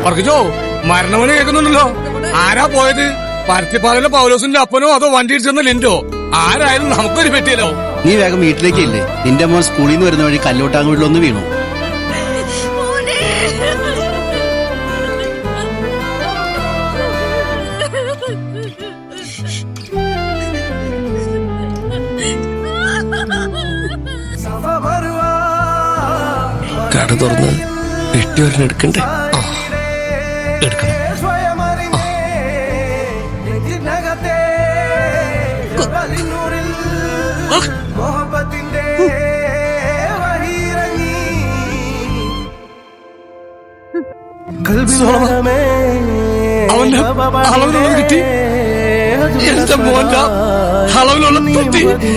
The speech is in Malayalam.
വർക്കിച്ചോ മരണമണി കേൾക്കുന്നുണ്ടല്ലോ. ആരാ പോയത്? പരുത്തിപ്പാലയിലെ പൗലോസിന്റെ അപ്പനോ അതോ വണ്ടി ഇടിച്ചെന്ന ലിൻഡോ? ആരായാലും നമുക്കൊരു പറ്റിയല്ലോ. നീ വേഗം വീട്ടിലേക്കില്ലേ? നിന്റെ മോൻ സ്കൂളിൽ നിന്ന് വരുന്ന വഴി കല്ലോട്ടാങ്കുഴിലൊന്ന് വീണു. കട തുറന്ന് പെട്ടി ഒരെണ്ണം എടുക്കണ്ടേ? എടുക്കണം. അവന്റെ അളവിലുള്ളത് കിട്ടി. എന്റെ മോന്റെ അളവിലുള്ള പെട്ടി കിട്ടി.